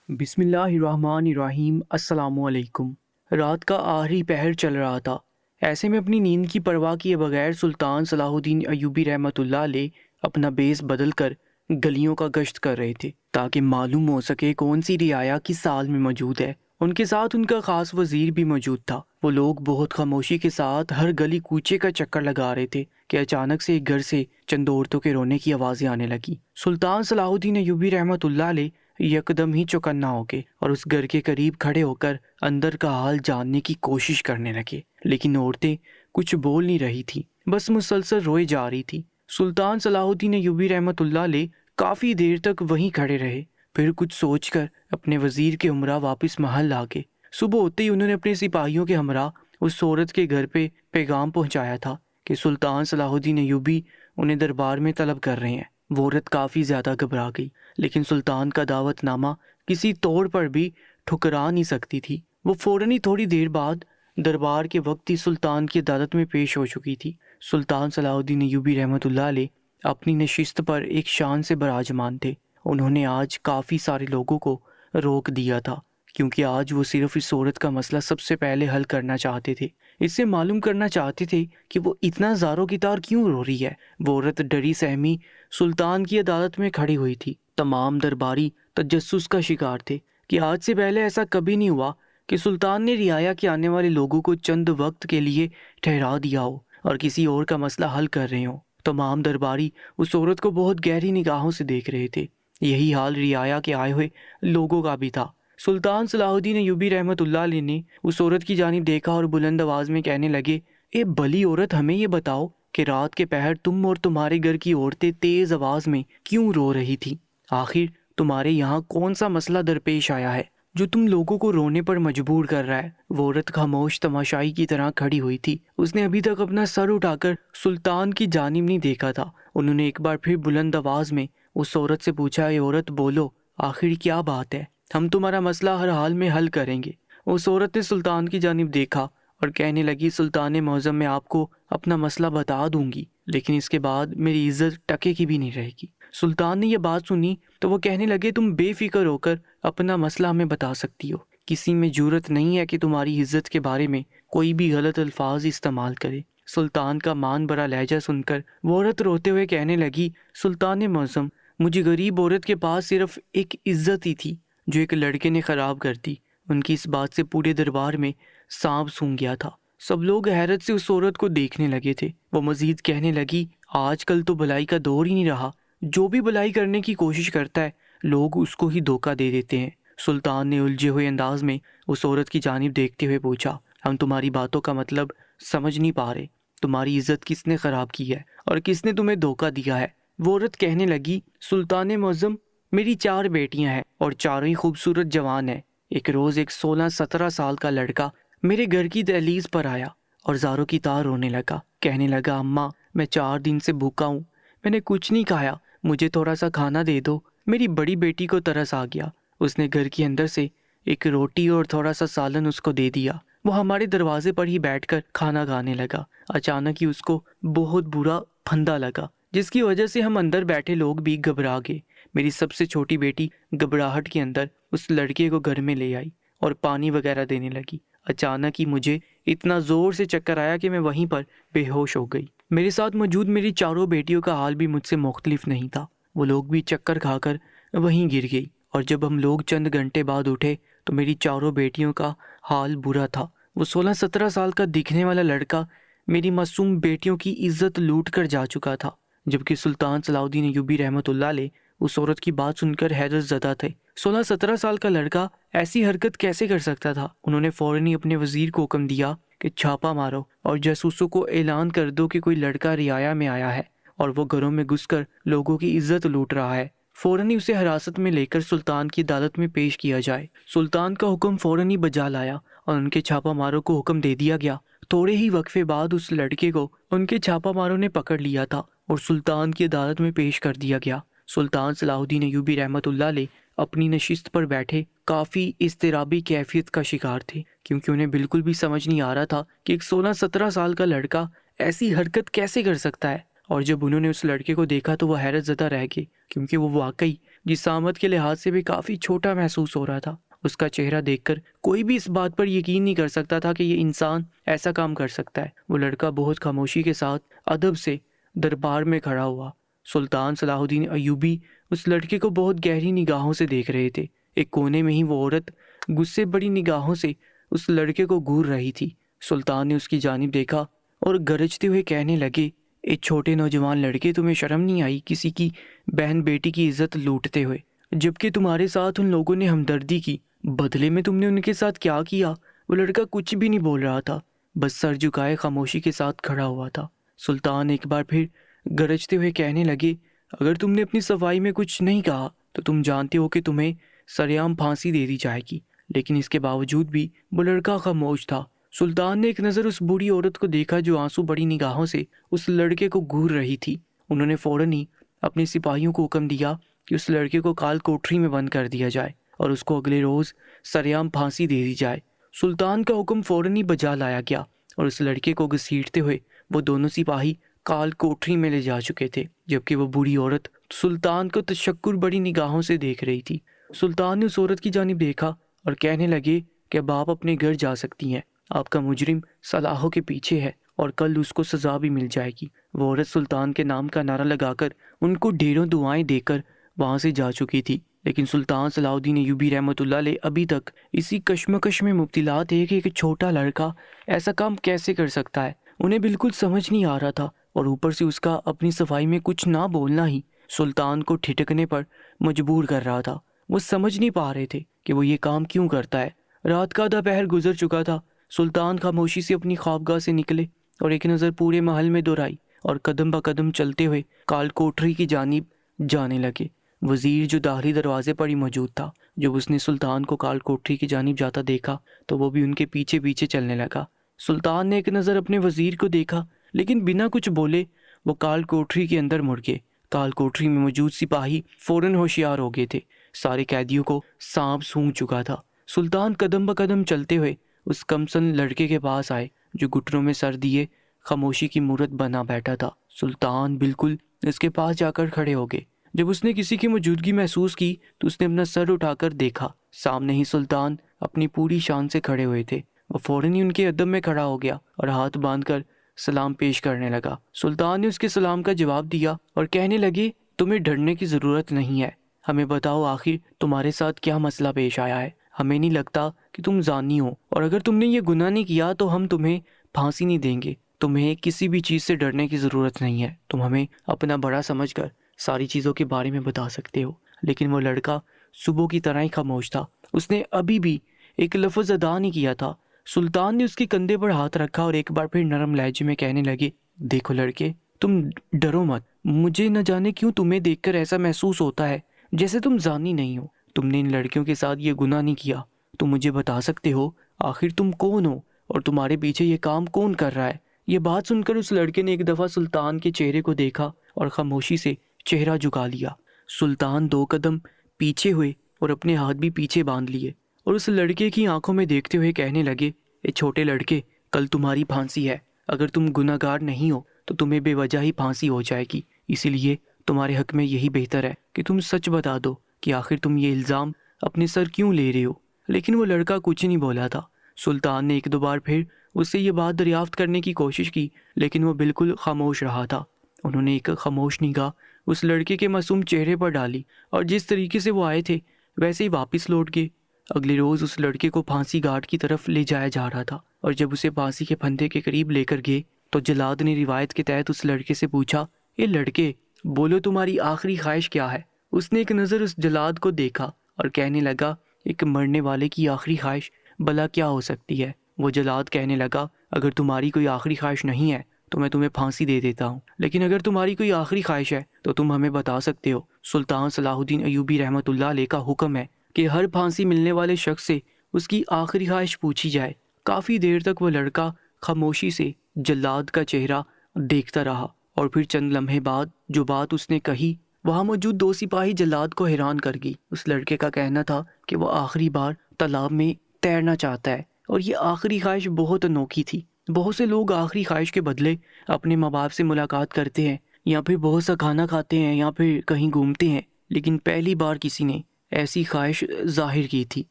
بسم اللہ الرحمن الرحیم۔ السلام علیکم۔ رات کا آخری پہر چل رہا تھا۔ ایسے میں اپنی نیند کی پرواہ کیے بغیر سلطان صلاح الدین ایوبی رحمۃ اللہ علیہ اپنا بیس بدل کر گلیوں کا گشت کر رہے تھے تاکہ معلوم ہو سکے کون سی رعایا کس حال میں موجود ہے۔ ان کے ساتھ ان کا خاص وزیر بھی موجود تھا۔ وہ لوگ بہت خاموشی کے ساتھ ہر گلی کوچے کا چکر لگا رہے تھے کہ اچانک سے ایک گھر سے چند عورتوں کے رونے کی آوازیں آنے لگی۔ سلطان صلاح الدین ایوبی رحمۃ اللہ علیہ یکدم ہی چوکنا ہو گئے اور اس گھر کے قریب کھڑے ہو کر اندر کا حال جاننے کی کوشش کرنے لگے، لیکن عورتیں کچھ بول نہیں رہی تھیں، بس مسلسل روئے جا رہی تھی۔ سلطان صلاح الدین ایوبی رحمۃ اللہ علیہ کافی دیر تک وہیں کھڑے رہے، پھر کچھ سوچ کر اپنے وزیر کے ہمراہ واپس محل آ گئے۔ صبح ہوتے ہی انہوں نے اپنے سپاہیوں کے ہمراہ اس عورت کے گھر پہ پیغام پہنچایا تھا کہ سلطان صلاح الدین ایوبی انہیں دربار میں طلب کر رہے ہیں۔ وہ عورت کافی زیادہ گھبرا گئی، لیکن سلطان کا دعوت نامہ کسی طور پر بھی ٹھکرا نہیں سکتی تھی۔ وہ فوراً ہی تھوڑی دیر بعد دربار کے وقت ہی سلطان کی عدالت میں پیش ہو چکی تھی۔ سلطان صلاح الدین ایوبی رحمۃ اللہ علیہ اپنی نشست پر ایک شان سے براجمان تھے۔ انہوں نے آج کافی سارے لوگوں کو روک دیا تھا، کیونکہ آج وہ صرف اس عورت کا مسئلہ سب سے پہلے حل کرنا چاہتے تھے۔ اس سے معلوم کرنا چاہتے تھے کہ وہ اتنا زاروں کی طرح کیوں رو رہی ہے۔ وہ عورت ڈری سہمی سلطان کی عدالت میں کھڑی ہوئی تھی۔ تمام درباری تجسس کا شکار تھے کہ آج سے پہلے ایسا کبھی نہیں ہوا کہ سلطان نے رعایا کے آنے والے لوگوں کو چند وقت کے لیے ٹھہرا دیا ہو اور کسی اور کا مسئلہ حل کر رہے ہوں۔ تمام درباری اس عورت کو بہت گہری نگاہوں سے دیکھ رہے تھے۔ یہی حال رعایا کے آئے ہوئے لوگوں کا بھی تھا۔ سلطان صلاح الدین ایوبی رحمۃ اللہ علیہ نے اس عورت کی جانب دیکھا اور بلند آواز میں کہنے لگے، اے بلی عورت، ہمیں یہ بتاؤ کہ رات کے پہر تم اور تمہارے گھر کی عورتیں تیز آواز میں کیوں رو رہی تھی؟ آخر تمہارے یہاں کون سا مسئلہ درپیش آیا ہے جو تم لوگوں کو رونے پر مجبور کر رہا ہے؟ وہ عورت خاموش تماشائی کی طرح کھڑی ہوئی تھی۔ اس نے ابھی تک اپنا سر اٹھا کر سلطان کی جانب نہیں دیکھا تھا۔ انہوں نے ایک بار پھر بلند آواز میں اس عورت سے پوچھا، اے عورت بولو، آخر کیا بات ہے؟ ہم تمہارا مسئلہ ہر حال میں حل کریں گے۔ اس عورت نے سلطان کی جانب دیکھا اور کہنے لگی، سلطان معظم، میں آپ کو اپنا مسئلہ بتا دوں گی، لیکن اس کے بعد میری عزت ٹکے کی بھی نہیں رہے گی۔ سلطان نے یہ بات سنی تو وہ کہنے لگے، تم بے فکر ہو کر اپنا مسئلہ ہمیں بتا سکتی ہو، کسی میں جرأت نہیں ہے کہ تمہاری عزت کے بارے میں کوئی بھی غلط الفاظ استعمال کرے۔ سلطان کا مان بھرا لہجہ سن کر وہ عورت روتے ہوئے کہنے لگی، سلطان معظم، مجھے غریب عورت کے پاس صرف ایک عزت ہی تھی جو ایک لڑکے نے خراب کر دی۔ ان کی اس بات سے پورے دربار میں سانپ سونگ گیا تھا۔ سب لوگ حیرت سے اس عورت کو دیکھنے لگے تھے۔ وہ مزید کہنے لگی، آج کل تو بھلائی کا دور ہی نہیں رہا، جو بھی بھلائی کرنے کی کوشش کرتا ہے لوگ اس کو ہی دھوکہ دے دیتے ہیں۔ سلطان نے الجھے ہوئے انداز میں اس عورت کی جانب دیکھتے ہوئے پوچھا، ہم تمہاری باتوں کا مطلب سمجھ نہیں پا رہے، تمہاری عزت کس نے خراب کی ہے اور کس نے تمہیں دھوکہ دیا ہے؟ وہ عورت کہنے لگی، سلطان معظم، میری 4 بیٹیاں ہیں اور چاروں ہی خوبصورت جوان ہیں۔ ایک روز ایک 16-17 سال کا لڑکا میرے گھر کی دہلیز پر آیا اور زاروں کی طرح رونے لگا۔ کہنے لگا، اماں، میں 4 دن سے بھوکا ہوں، میں نے کچھ نہیں کھایا، مجھے تھوڑا سا کھانا دے دو۔ میری بڑی بیٹی کو ترس آ گیا، اس نے گھر کے اندر سے ایک روٹی اور تھوڑا سا سالن اس کو دے دیا۔ وہ ہمارے دروازے پر ہی بیٹھ کر کھانا کھانے لگا۔ اچانک ہی اس کو بہت برا پھندا لگا، جس کی وجہ سے ہم اندر بیٹھے لوگ بھی گھبرا گئے۔ میری سب سے چھوٹی بیٹی گھبراہٹ کے اندر اس لڑکے کو گھر میں لے آئی اور پانی وغیرہ دینے لگی۔ اچانک ہی مجھے اتنا زور سے چکر آیا کہ میں وہیں پر بے ہوش ہو گئی۔ میرے ساتھ موجود میری 4 بیٹیوں کا حال بھی مجھ سے مختلف نہیں تھا، وہ لوگ بھی چکر کھا کر وہیں گر گئی، اور جب ہم لوگ چند گھنٹے بعد اٹھے تو میری 4 بیٹیوں کا حال برا تھا۔ وہ 16-17 سال کا دکھنے والا لڑکا میری معصوم بیٹیوں کی عزت لوٹ کر جا چکا تھا، جبکہ سلطان صلاح الدین ایوبی رحمۃ اللہ علیہ اس عورت کی بات سن کر حیرت زدہ تھے۔ 16-17 سال کا لڑکا ایسی حرکت کیسے کر سکتا تھا؟ انہوں نے فوراً ہی اپنے وزیر کو حکم دیا کہ چھاپا مارو اور جاسوسوں کو اعلان کر دو کہ کوئی لڑکا رعایا میں آیا ہے اور وہ گھروں میں گھس کر لوگوں کی عزت لوٹ رہا ہے۔ فوراً ہی اسے حراست میں لے کر سلطان کی عدالت میں پیش کیا جائے۔ سلطان کا حکم فوراً ہی بجا لایا اور ان کے چھاپا ماروں کو حکم دے دیا گیا۔ تھوڑے ہی وقفے بعد اس لڑکے کو ان کے چھاپا ماروں نے پکڑ لیا تھا اور سلطان کی عدالت میں پیش کر دیا گیا۔ سلطان صلاح الدین ایوبی رحمۃ اللہ علیہ اپنی نشست پر بیٹھے کافی اضطرابی کیفیت کا شکار تھے، کیونکہ انہیں بالکل بھی سمجھ نہیں آ رہا تھا کہ ایک 16-17 سال کا لڑکا ایسی حرکت کیسے کر سکتا ہے۔ اور جب انہوں نے اس لڑکے کو دیکھا تو وہ حیرت زدہ رہ گئے، کیونکہ وہ واقعی جسامت کے لحاظ سے بھی کافی چھوٹا محسوس ہو رہا تھا۔ اس کا چہرہ دیکھ کر کوئی بھی اس بات پر یقین نہیں کر سکتا تھا کہ یہ انسان ایسا کام کر سکتا ہے۔ وہ لڑکا بہت خاموشی کے ساتھ ادب سے دربار میں کھڑا ہوا۔ سلطان صلاح الدین ایوبی اس لڑکے کو بہت گہری نگاہوں سے دیکھ رہے تھے۔ ایک کونے میں ہی وہ عورت غصے بڑی نگاہوں سے اس لڑکے کو گھور رہی تھی۔ سلطان نے اس کی جانب دیکھا اور گرجتے ہوئے کہنے لگے، اے چھوٹے نوجوان لڑکے، تمہیں شرم نہیں آئی کسی کی بہن بیٹی کی عزت لوٹتے ہوئے، جبکہ تمہارے ساتھ ان لوگوں نے ہمدردی کی، بدلے میں تم نے ان کے ساتھ کیا کیا؟ وہ لڑکا کچھ بھی نہیں بول رہا تھا، بس سر جھکائے خاموشی کے ساتھ کھڑا ہوا تھا۔ سلطان ایک بار پھر گرجتے ہوئے کہنے لگے، اگر تم نے اپنی صفائی میں کچھ نہیں کہا تو تم جانتے ہو کہ تمہیں سریعام پھانسی دے دی جائے گی۔ لیکن اس کے باوجود بھی وہ لڑکا خاموش تھا۔ سلطان نے ایک نظر اس بوڑھی عورت کو دیکھا جو آنسو بڑی نگاہوں سے اس لڑکے کو گھور رہی تھی۔ انہوں نے فوراً ہی اپنے سپاہیوں کو حکم دیا کہ اس لڑکے کو کال کوٹری میں بند کر دیا جائے اور اس کو اگلے روز سریعام پھانسی دے دی جائے۔ سلطان کا حکم فوراً ہی بجا لایا گیا اور اس لڑکے کو گھسیٹتے ہوئے وہ دونوں سپاہی کال کوٹری میں لے جا چکے تھے، جبکہ وہ بوڑھی عورت سلطان کو تشکر بڑی نگاہوں سے دیکھ رہی تھی۔ سلطان نے اس عورت کی جانب دیکھا اور کہنے لگے کہ اب آپ اپنے گھر جا سکتی ہیں، آپ کا مجرم صلاحوں کے پیچھے ہے اور کل اس کو سزا بھی مل جائے گی۔ وہ عورت سلطان کے نام کا نعرہ لگا کر ان کو ڈھیروں دعائیں دے کر وہاں سے جا چکی تھی، لیکن سلطان صلاح الدین ایوبی رحمۃ اللہ علیہ ابھی تک اسی کشمکش میں مبتلا تھے کہ ایک چھوٹا لڑکا ایسا کام کیسے کر سکتا ہے۔ انہیں بالکل سمجھ نہیں آ رہا تھا، اور اوپر سے اس کا اپنی صفائی میں کچھ نہ بولنا ہی سلطان کو ٹھٹکنے پر مجبور کر رہا تھا۔ وہ سمجھ نہیں پا رہے تھے کہ وہ یہ کام کیوں کرتا ہے۔ رات کا آدھا پہر گزر چکا تھا۔ سلطان خاموشی سے اپنی خوابگاہ سے نکلے اور ایک نظر پورے محل میں دہرائی اور قدم بہ قدم چلتے ہوئے کال کوٹری کی جانب جانے لگے۔ وزیر جو داخلی دروازے پر ہی موجود تھا، جب اس نے سلطان کو کال کوٹری کی جانب جاتا دیکھا تو وہ بھی ان کے پیچھے پیچھے چلنے لگا۔ سلطان نے ایک نظر اپنے وزیر کو دیکھا، لیکن بنا کچھ بولے وہ کال کوٹری کے اندر مڑ گئے۔ کال کوٹری میں موجود سپاہی فوراً ہوشیار ہو گئے تھے۔ سارے قیدیوں کو سانپ سونگھ چکا تھا۔ سلطان قدم بہ قدم چلتے ہوئے اس کمسن لڑکے کے پاس آئے جو گھٹنوں میں سر دیے خاموشی کی مورت بنا بیٹھا تھا۔ سلطان بالکل اس کے پاس جا کر کھڑے ہو گئے۔ جب اس نے کسی کی موجودگی محسوس کی تو اس نے اپنا سر اٹھا کر دیکھا، سامنے ہی سلطان اپنی پوری شان سے کھڑے ہوئے تھے۔ وہ فوراً ہی ان کے ادب میں کھڑا ہو گیا اور ہاتھ باندھ کر سلام پیش کرنے لگا۔ سلطان نے اس کے سلام کا جواب دیا اور کہنے لگے، تمہیں ڈرنے کی ضرورت نہیں ہے، ہمیں بتاؤ آخر تمہارے ساتھ کیا مسئلہ پیش آیا ہے۔ ہمیں نہیں لگتا کہ تم زانی ہو، اور اگر تم نے یہ گناہ نہیں کیا تو ہم تمہیں پھانسی نہیں دیں گے۔ تمہیں کسی بھی چیز سے ڈرنے کی ضرورت نہیں ہے، تم ہمیں اپنا بڑا سمجھ کر ساری چیزوں کے بارے میں بتا سکتے ہو۔ لیکن وہ لڑکا صبح کی طرح ہی خاموش تھا، اس نے ابھی بھی ایک لفظ ادا نہیں کیا تھا۔ سلطان نے اس کے کندھے پر ہاتھ رکھا اور ایک بار پھر نرم لہجے میں کہنے لگے، دیکھو لڑکے، تم ڈرو مت، مجھے نہ جانے کیوں تمہیں دیکھ کر ایسا محسوس ہوتا ہے جیسے تم زانی نہیں ہو۔ تم نے ان لڑکیوں کے ساتھ یہ گناہ نہیں کیا۔ تم مجھے بتا سکتے ہو آخر تم کون ہو اور تمہارے پیچھے یہ کام کون کر رہا ہے؟ یہ بات سن کر اس لڑکے نے ایک دفعہ سلطان کے چہرے کو دیکھا اور خاموشی سے چہرہ جھکا لیا۔ سلطان 2 قدم پیچھے ہوئے اور اپنے ہاتھ بھی پیچھے باندھ لیے اور اس لڑکے کی آنکھوں میں دیکھتے ہوئے کہنے لگے، اے چھوٹے لڑکے، کل تمہاری پھانسی ہے۔ اگر تم گناہ گار نہیں ہو تو تمہیں بے وجہ ہی پھانسی ہو جائے گی، اسی لیے تمہارے حق میں یہی بہتر ہے کہ تم سچ بتا دو کہ آخر تم یہ الزام اپنے سر کیوں لے رہے ہو۔ لیکن وہ لڑکا کچھ نہیں بولا تھا۔ سلطان نے 1-2 بار پھر اس سے یہ بات دریافت کرنے کی کوشش کی، لیکن وہ بالکل خاموش رہا تھا۔ انہوں نے ایک خاموش نگاہ اس لڑکے کے معصوم چہرے پر ڈالی اور جس طریقے سے وہ آئے تھے ویسے ہی واپس لوٹ گئے۔ اگلے روز اس لڑکے کو پھانسی گھاٹ کی طرف لے جایا جا رہا تھا، اور جب اسے پھانسی کے پھندے کے قریب لے کر گئے تو جلاد نے روایت کے تحت اس لڑکے سے پوچھا، اے لڑکے، بولو تمہاری آخری خواہش کیا ہے؟ اس نے ایک نظر اس جلاد کو دیکھا اور کہنے لگا، ایک مرنے والے کی آخری خواہش بھلا کیا ہو سکتی ہے؟ وہ جلاد کہنے لگا، اگر تمہاری کوئی آخری خواہش نہیں ہے تو میں تمہیں پھانسی دے دیتا ہوں، لیکن اگر تمہاری کوئی آخری خواہش ہے تو تم ہمیں بتا سکتے ہو۔ سلطان صلاح الدین ایوبی رحمۃ اللہ علیہ کا حکم ہے کہ ہر پھانسی ملنے والے شخص سے اس کی آخری خواہش پوچھی جائے۔ کافی دیر تک وہ لڑکا خاموشی سے جلاد کا چہرہ دیکھتا رہا، اور پھر چند لمحے بعد جو بات اس نے کہی وہاں موجود 2 سپاہی جلاد کو حیران کر گئی۔ اس لڑکے کا کہنا تھا کہ وہ آخری بار تالاب میں تیرنا چاہتا ہے، اور یہ آخری خواہش بہت انوکھی تھی۔ بہت سے لوگ آخری خواہش کے بدلے اپنے ماں باپ سے ملاقات کرتے ہیں، یا پھر بہت سا کھانا کھاتے ہیں، یا پھر کہیں گھومتے ہیں، لیکن پہلی بار کسی نے ایسی خواہش ظاہر کی تھی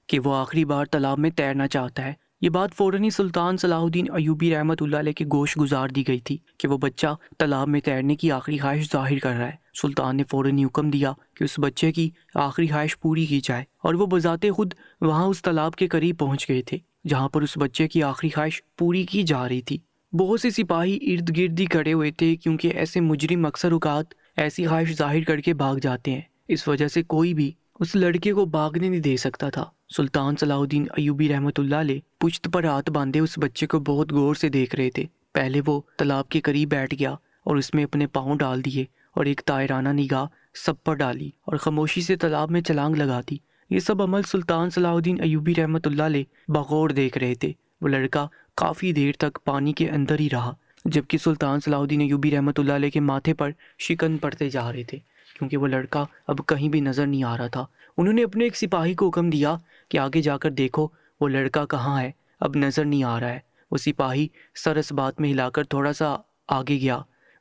کہ وہ آخری بار تالاب میں تیرنا چاہتا ہے۔ یہ بات فوراً ہی سلطان صلاح الدین ایوبی رحمۃ اللہ علیہ کے گوش گزار دی گئی تھی کہ وہ بچہ تالاب میں تیرنے کی آخری خواہش ظاہر کر رہا ہے۔ سلطان نے فوراً ہی حکم دیا کہ اس بچے کی آخری خواہش پوری کی جائے، اور وہ بذات خود وہاں اس تالاب کے قریب پہنچ گئے تھے جہاں پر اس بچے کی آخری خواہش پوری کی جا رہی تھی۔ بہت سے سپاہی ارد گرد ہی کھڑے ہوئے تھے، کیونکہ ایسے مجرم اکثر اوقات ایسی خواہش ظاہر کر کے بھاگ جاتے ہیں۔ اس وجہ سے کوئی بھی اس لڑکے کو بھاگنے نہیں دے سکتا تھا۔ سلطان صلاح الدین ایوبی رحمۃ اللہ علیہ پشت پر ہاتھ باندھے اس بچے کو بہت غور سے دیکھ رہے تھے۔ پہلے وہ تالاب کے قریب بیٹھ گیا اور اس میں اپنے پاؤں ڈال دیے اور ایک طائرانہ نگاہ سب پر ڈالی اور خاموشی سے تالاب میں چھلانگ لگا دی۔ یہ سب عمل سلطان صلاح الدین ایوبی رحمۃ اللہ علیہ بغور دیکھ رہے تھے۔ وہ لڑکا کافی دیر تک پانی کے اندر ہی رہا، جبکہ سلطان صلاح الدین ایوبی رحمۃ اللہ علیہ کے ماتھے پر شکن پڑتے جا رہے تھے، کیونکہ وہ لڑکا اب کہیں بھی نظر نہیں آ رہا تھا۔ انہوں نے اپنے ایک سپاہی کو حکم دیا کہ آگے جا کر دیکھو وہ لڑکا کہاں ہے، اب نظر نہیں آ رہا ہے۔ وہ سپاہی سر اس بات میں ہلا کر تھوڑا سا آگے گیا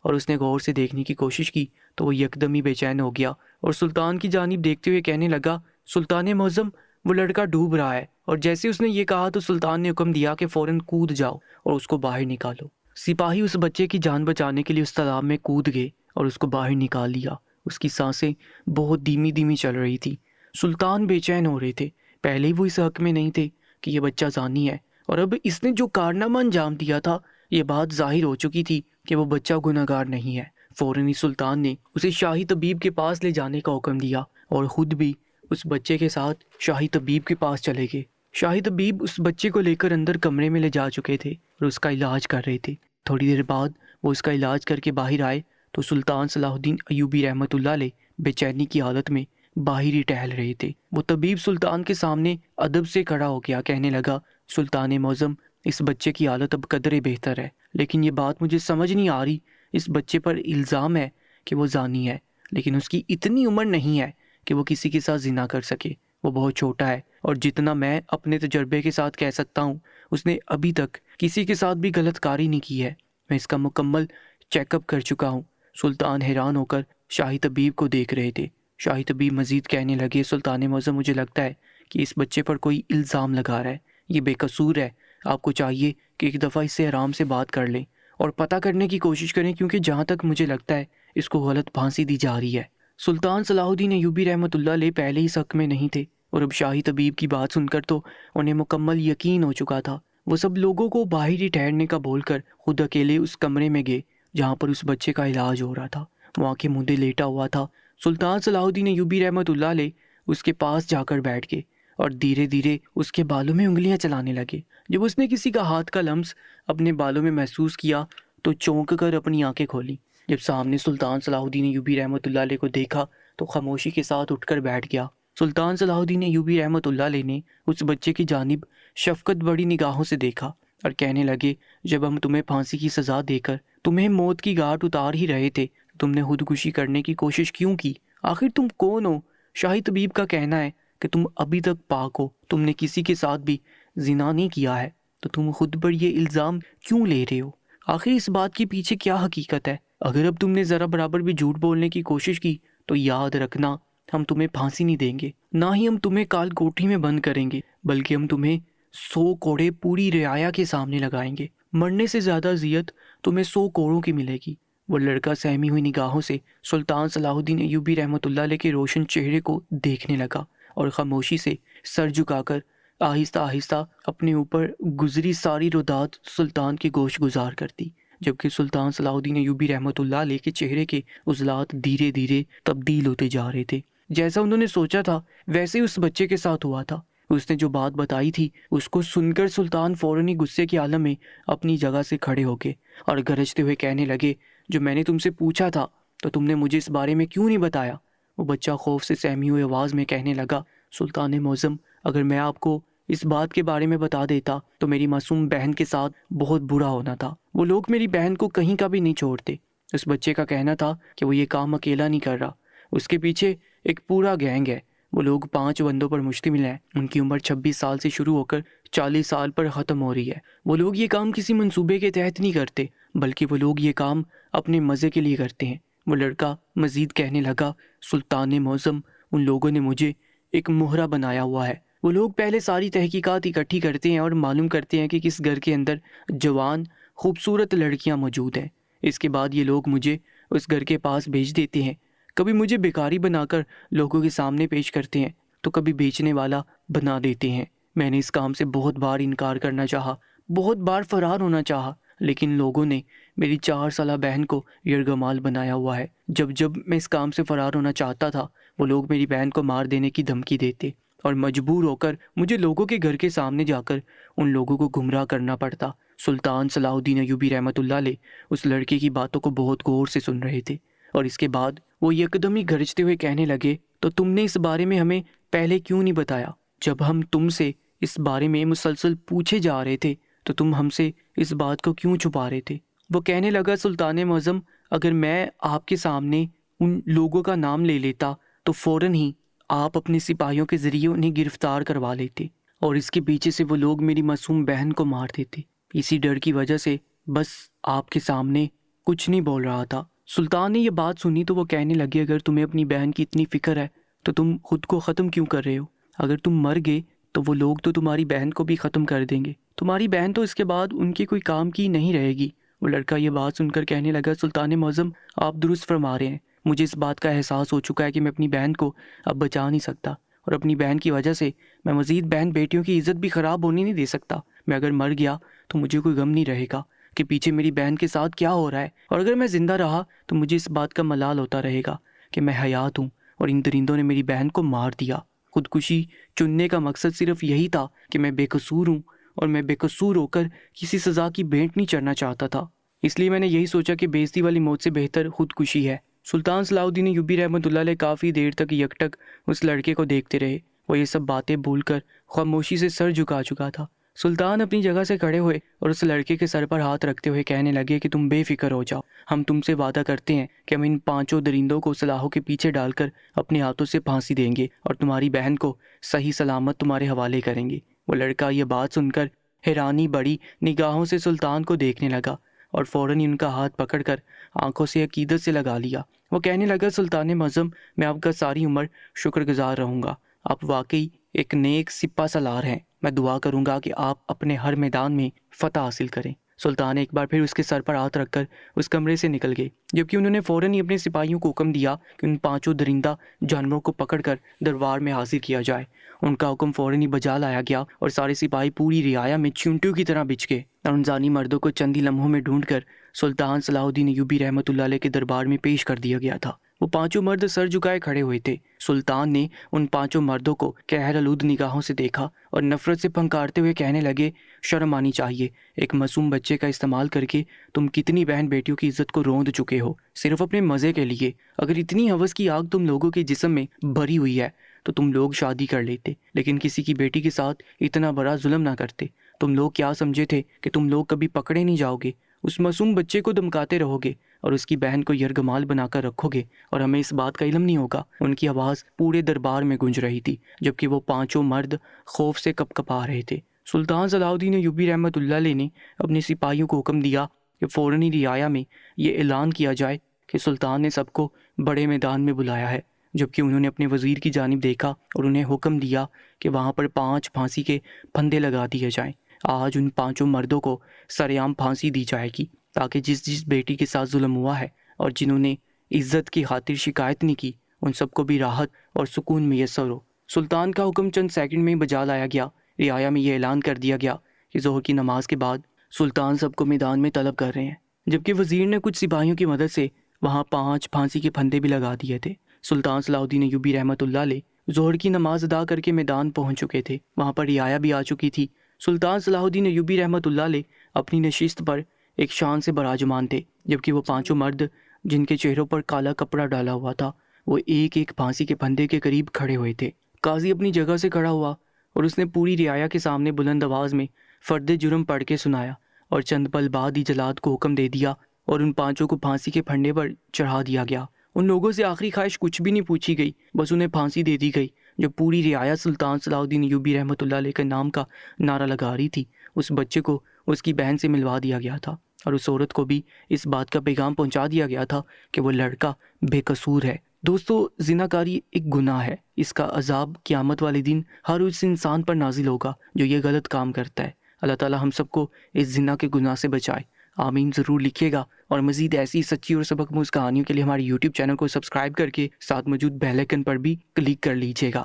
اور اس نے غور سے دیکھنے کی کوشش کی تو وہ یکدم ہی بے چین ہو گیا اور سلطان کی جانب دیکھتے ہوئے کہنے لگا، سلطان معظم، وہ لڑکا ڈوب رہا ہے۔ اور جیسے اس نے یہ کہا تو سلطان نے حکم دیا کہ فوراً کود جاؤ اور اس کو باہر نکالو۔ سپاہی اس بچے کی جان بچانے کے لیے اس تالاب میں کود گئے اور اس کو باہر نکال لیا۔ اس کی سانسیں بہت دھیمی دھیمی چل رہی تھی۔ سلطان بے چین ہو رہے تھے۔ پہلے ہی وہ اس حق میں نہیں تھے کہ یہ بچہ زانی ہے، اور اب اس نے جو کارنامہ انجام دیا تھا، یہ بات ظاہر ہو چکی تھی کہ وہ بچہ گنہگار نہیں ہے۔ فوراً ہی سلطان نے اسے شاہی طبیب کے پاس لے جانے کا حکم دیا اور خود بھی اس بچے کے ساتھ شاہی طبیب کے پاس چلے گئے۔ شاہی طبیب اس بچے کو لے کر اندر کمرے میں لے جا چکے تھے اور اس کا علاج کر رہے تھے۔ تھوڑی دیر بعد وہ اس کا علاج کر کے باہر آئے تو سلطان صلاح الدین ایوبی رحمۃ اللہ علیہ بے چینی کی حالت میں باہر ہی ٹہل رہے تھے۔ وہ طبیب سلطان کے سامنے ادب سے کھڑا ہو گیا، کہنے لگا، سلطان معظم، اس بچے کی حالت اب قدرے بہتر ہے، لیکن یہ بات مجھے سمجھ نہیں آ رہی۔ اس بچے پر الزام ہے کہ وہ زانی ہے، لیکن اس کی اتنی عمر نہیں ہے کہ وہ کسی کے ساتھ زنا کر سکے۔ وہ بہت چھوٹا ہے، اور جتنا میں اپنے تجربے کے ساتھ کہہ سکتا ہوں، اس نے ابھی تک کسی کے ساتھ بھی غلط کاری نہیں کی ہے۔ میں اس کا مکمل چیک اپ کر چکا ہوں۔ سلطان حیران ہو کر شاہی طبیب کو دیکھ رہے تھے۔ شاہی طبیب مزید کہنے لگے، سلطان معظم، مجھے لگتا ہے کہ اس بچے پر کوئی الزام لگا رہا ہے، یہ بے قصور ہے۔ آپ کو چاہیے کہ ایک دفعہ اس سے آرام سے بات کر لیں اور پتہ کرنے کی کوشش کریں، کیونکہ جہاں تک مجھے لگتا ہے اس کو غلط پھانسی دی جا رہی ہے۔ سلطان صلاح الدین ایوبی رحمۃ اللہ علیہ پہلے ہی حق میں نہیں تھے، اور اب شاہی طبیب کی بات سن کر تو انہیں مکمل یقین ہو چکا تھا۔ وہ سب لوگوں کو باہر ہی ٹھہرنے کا بول کر خود اکیلے اس کمرے میں گئے جہاں پر اس بچے کا علاج ہو رہا تھا۔ وہ آنکھیں مودے لیٹا ہوا تھا۔ سلطان صلاح الدین ایوبی رحمۃ اللہ علیہ اس کے پاس جا کر بیٹھ گئے اور دھیرے دھیرے اس کے بالوں میں انگلیاں چلانے لگے۔ جب اس نے کسی کا ہاتھ کا لمس اپنے بالوں میں محسوس کیا تو چونک کر اپنی آنکھیں کھولی۔ جب سامنے سلطان صلاح الدین ایوبی رحمۃ اللہ علیہ کو دیکھا تو خاموشی کے ساتھ اٹھ کر بیٹھ گیا۔ سلطان صلاح الدین ایوبی رحمۃ اللہ علیہ نے اس بچے کی جانب شفقت بڑی نگاہوں سے دیکھا اور کہنے لگے، جب ہم تمہیں پھانسی کی سزا دے کر تمہیں موت کی گھاٹ اتار ہی رہے تھے، تم نے خودکشی کرنے کی کوشش کیوں کی؟ آخر تم کون ہو؟ شاہی طبیب کا کہنا ہے کہ تم ابھی تک پاک ہو، تم نے کسی کے ساتھ بھی زنا نہیں کیا ہے، تو تم خود پر یہ الزام کیوں لے رہے ہو؟ آخر اس بات کے پیچھے کیا حقیقت ہے؟ اگر اب تم نے ذرا برابر بھی جھوٹ بولنے کی کوشش کی تو یاد رکھنا، ہم تمہیں پھانسی نہیں دیں گے، نہ ہی ہم تمہیں کال کوٹھی میں بند کریں گے، بلکہ ہم تمہیں 100 کوڑے پوری رعایا کے سامنے لگائیں گے۔ مرنے سے زیادہ اذیت تمہیں 100 کوڑوں کی ملے گی۔ وہ لڑکا سہمی ہوئی نگاہوں سے سلطان صلاح الدین ایوبی رحمۃ اللہ علیہ کے روشن چہرے کو دیکھنے لگا اور خاموشی سے سر جھکا کر آہستہ آہستہ اپنے اوپر گزری ساری رودات سلطان کے گوش گزار کرتی، جبکہ سلطان صلاح الدین ایوبی رحمۃ اللہ علیہ کے چہرے کے عضلات دھیرے دھیرے تبدیل ہوتے جا رہے تھے۔ جیسا انہوں نے سوچا تھا ویسے ہی اس بچے کے ساتھ ہوا تھا۔ اس نے جو بات بتائی تھی اس کو سن کر سلطان فوراً ہی غصے کے عالم میں اپنی جگہ سے کھڑے ہو گئے اور گرجتے ہوئے کہنے لگے، جو میں نے تم سے پوچھا تھا تو تم نے مجھے اس بارے میں کیوں نہیں بتایا؟ وہ بچہ خوف سے سہمی ہوئی آواز میں کہنے لگا، سلطان معظم، اگر میں آپ کو اس بات کے بارے میں بتا دیتا تو میری معصوم بہن کے ساتھ بہت برا ہونا تھا۔ وہ لوگ میری بہن کو کہیں کا بھی نہیں چھوڑتے۔ اس بچے کا کہنا تھا کہ وہ یہ کام اکیلا نہیں کر رہا، اس کے پیچھے ایک پورا گینگ ہے۔ وہ لوگ 5 بندوں پر مشتمل ہیں، ان کی عمر 26 سال سے شروع ہو کر 40 سال پر ختم ہو رہی ہے۔ وہ لوگ یہ کام کسی منصوبے کے تحت نہیں کرتے، بلکہ وہ لوگ یہ کام اپنے مزے کے لیے کرتے ہیں۔ وہ لڑکا مزید کہنے لگا، سلطان معظم، ان لوگوں نے مجھے ایک مہرہ بنایا ہوا ہے۔ وہ لوگ پہلے ساری تحقیقات اکٹھی کرتے ہیں اور معلوم کرتے ہیں کہ کس گھر کے اندر جوان خوبصورت لڑکیاں موجود ہیں۔ اس کے بعد یہ لوگ مجھے اس گھر کے پاس بھیج دیتے ہیں۔ کبھی مجھے بیکاری بنا کر لوگوں کے سامنے پیش کرتے ہیں تو کبھی بیچنے والا بنا دیتے ہیں۔ میں نے اس کام سے بہت بار انکار کرنا چاہا، بہت بار فرار ہونا چاہا، لیکن لوگوں نے میری 4 سالہ بہن کو یرغمال بنایا ہوا ہے۔ جب جب میں اس کام سے فرار ہونا چاہتا تھا، وہ لوگ میری بہن کو مار دینے کی دھمکی دیتے اور مجبور ہو کر مجھے لوگوں کے گھر کے سامنے جا کر ان لوگوں کو گمراہ کرنا پڑتا۔ سلطان صلاح الدین ایوبی رحمۃ اللہ علیہ اس لڑکے کی باتوں کو بہت غور سے سن رہے تھے، اور اس کے بعد وہ یکدم ہی گرجتے ہوئے کہنے لگے، تو تم نے اس بارے میں ہمیں پہلے کیوں نہیں بتایا؟ جب ہم تم سے اس بارے میں مسلسل پوچھے جا رہے تھے تو تم ہم سے اس بات کو کیوں چھپا رہے تھے؟ وہ کہنے لگا، سلطان معظم، اگر میں آپ کے سامنے ان لوگوں کا نام لے لیتا تو فوراً ہی آپ اپنے سپاہیوں کے ذریعے انہیں گرفتار کروا لیتے، اور اس کے پیچھے سے وہ لوگ میری معصوم بہن کو مار دیتے۔ اسی ڈر کی وجہ سے بس آپ کے سامنے کچھ نہیں بول رہا تھا۔ سلطان نے یہ بات سنی تو وہ کہنے لگے، اگر تمہیں اپنی بہن کی اتنی فکر ہے تو تم خود کو ختم کیوں کر رہے ہو؟ اگر تم مر گئے تو وہ لوگ تو تمہاری بہن کو بھی ختم کر دیں گے، تمہاری بہن تو اس کے بعد ان کی کوئی کام کی نہیں رہے گی۔ وہ لڑکا یہ بات سن کر کہنے لگا، سلطان معظم، آپ درست فرما رہے ہیں، مجھے اس بات کا احساس ہو چکا ہے کہ میں اپنی بہن کو اب بچا نہیں سکتا، اور اپنی بہن کی وجہ سے میں مزید بہن بیٹیوں کی عزت بھی خراب ہونے نہیں دے سکتا۔ میں اگر مر گیا تو مجھے کوئی غم نہیں رہے گا کہ پیچھے میری بہن کے ساتھ کیا ہو رہا ہے، اور اگر میں زندہ رہا تو مجھے اس بات کا ملال ہوتا رہے گا کہ میں حیات ہوں اور ان درندوں نے میری بہن کو مار دیا۔ خودکشی چننے کا مقصد صرف یہی تھا کہ میں بے قصور ہوں، اور میں بے قصور ہو کر کسی سزا کی بھینٹ نہیں چڑھنا چاہتا تھا، اس لیے میں نے یہی سوچا کہ بے عزتی والی موت سے بہتر خودکشی ہے۔ سلطان صلاح الدین ایوبی رحمۃ اللہ علیہ کافی دیر تک یکٹک اس لڑکے کو دیکھتے رہے۔ وہ یہ سب باتیں بھول کر خاموشی سے سر جھکا چکا تھا۔ سلطان اپنی جگہ سے کھڑے ہوئے اور اس لڑکے کے سر پر ہاتھ رکھتے ہوئے کہنے لگے کہ تم بے فکر ہو جاؤ، ہم تم سے وعدہ کرتے ہیں کہ ہم ان 5 درندوں کو سلاحوں کے پیچھے ڈال کر اپنے ہاتھوں سے پھانسی دیں گے اور تمہاری بہن کو صحیح سلامت تمہارے حوالے کریں گے۔ وہ لڑکا یہ بات سن کر حیرانی بڑی نگاہوں سے سلطان کو دیکھنے لگا اور فوراً ہی ان کا ہاتھ پکڑ کر آنکھوں سے عقیدت سے لگا لیا۔ وہ کہنے لگا، سلطان معظم، میں آپ کا ساری عمر شکر گزار رہوں گا، آپ واقعی ایک نیک سپہ سالار ہیں۔ میں دعا کروں گا کہ آپ اپنے ہر میدان میں فتح حاصل کریں۔ سلطان ایک بار پھر اس کے سر پر ہاتھ رکھ کر اس کمرے سے نکل گئے، جبکہ انہوں نے فوراً ہی اپنے سپاہیوں کو حکم دیا کہ ان 5 درندہ جانوروں کو پکڑ کر دربار میں حاضر کیا جائے۔ ان کا حکم فوراً ہی بجا لایا گیا اور سارے سپاہی پوری رعایا میں چونٹیوں کی طرح بچھ گئے اور ان زانی مردوں کو چند ہی لمحوں میں ڈھونڈ کر سلطان صلاح الدین ایوبی رحمۃ اللہ علیہ کے دربار میں پیش کر دیا گیا تھا۔ وہ 5 مرد سر جھکائے کھڑے ہوئے تھے۔ سلطان نے ان 5 مردوں کو قہر آلود نگاہوں سے دیکھا اور نفرت سے پھنکارتے ہوئے کہنے لگے، شرم آنی چاہیے، ایک معصوم بچے کا استعمال کر کے تم کتنی بہن بیٹیوں کی عزت کو روند چکے ہو، صرف اپنے مزے کے لیے۔ اگر اتنی ہوس کی آگ تم لوگوں کے جسم میں بھری ہوئی ہے تو تم لوگ شادی کر لیتے، لیکن کسی کی بیٹی کے ساتھ اتنا بڑا ظلم نہ کرتے۔ تم لوگ کیا سمجھے تھے کہ تم لوگ کبھی پکڑے نہیں جاؤ گے؟ اس معصوم بچے کو دھمکاتے رہو گے اور اس کی بہن کو یرغمال بنا کر رکھو گے اور ہمیں اس بات کا علم نہیں ہوگا۔ ان کی آواز پورے دربار میں گونج رہی تھی، جبکہ وہ 5 مرد خوف سے کپ کپا رہے تھے۔ سلطان صلاح الدین ایوبی رحمۃ اللہ علیہ نے اپنے سپاہیوں کو حکم دیا کہ فوراً ہی رعایا میں یہ اعلان کیا جائے کہ سلطان نے سب کو بڑے میدان میں بلایا ہے، جبکہ انہوں نے اپنے وزیر کی جانب دیکھا اور انہیں حکم دیا کہ وہاں پر 5 پھانسی کے پھندے لگا دیے جائیں۔ آج ان 5 مردوں کو سرعام پھانسی دی جائے گی، تاکہ جس بیٹی کے ساتھ ظلم ہوا ہے اور جنہوں نے عزت کی خاطر شکایت نہیں کی، ان سب کو بھی راحت اور سکون میسر ہو۔ سلطان کا حکم چند سیکنڈ میں ہی بجا لایا گیا۔ رعایا میں یہ اعلان کر دیا گیا کہ ظہر کی نماز کے بعد سلطان سب کو میدان میں طلب کر رہے ہیں، جبکہ وزیر نے کچھ سپاہیوں کی مدد سے وہاں 5 پھانسی کے پھندے بھی لگا دیے تھے۔ سلطان صلاح الدین ایوبی رحمۃ اللہ علیہ ظہر کی نماز ادا کر کے میدان پہنچ چکے تھے۔ وہاں پر رعایا بھی آ چکی تھی۔ سلطان صلاح الدین ایوبی رحمۃ اللہ علیہ اپنی نشست پر ایک شان سے براجمان تھے، جبکہ وہ 5 مرد جن کے چہروں پر کالا کپڑا ڈالا ہوا تھا وہ ایک ایک پھانسی کے پھندے کے قریب کھڑے ہوئے تھے۔ قاضی اپنی جگہ سے کھڑا ہوا اور اس نے پوری رعایا کے سامنے بلند آواز میں فرد جرم پڑھ کے سنایا اور چند پل بعد ہی جلاد کو حکم دے دیا اور ان 5 کو پھانسی کے پھندے پر چڑھا دیا گیا۔ ان لوگوں سے آخری خواہش کچھ بھی نہیں پوچھی گئی، بس انہیں پھانسی دے دی گئی۔ جو پوری رعایا سلطان صلاح الدین ایوبی رحمۃ اللہ علیہ کے نام کا نعرہ لگا رہی تھی، اس بچے کو اس کی بہن سے ملوا دیا گیا تھا اور اس عورت کو بھی اس بات کا پیغام پہنچا دیا گیا تھا کہ وہ لڑکا بے قصور ہے۔ دوستو، زناکاری ایک گناہ ہے، اس کا عذاب قیامت والے دن ہر اس انسان پر نازل ہوگا جو یہ غلط کام کرتا ہے۔ اللہ تعالی ہم سب کو اس زنا کے گناہ سے بچائے، آمین ضرور لکھیے گا، اور مزید ایسی سچی اور سبق آموز کہانیوں کے لیے ہماری یوٹیوب چینل کو سبسکرائب کر کے ساتھ موجود بیل آئیکن پر بھی کلک کر لیجیے گا۔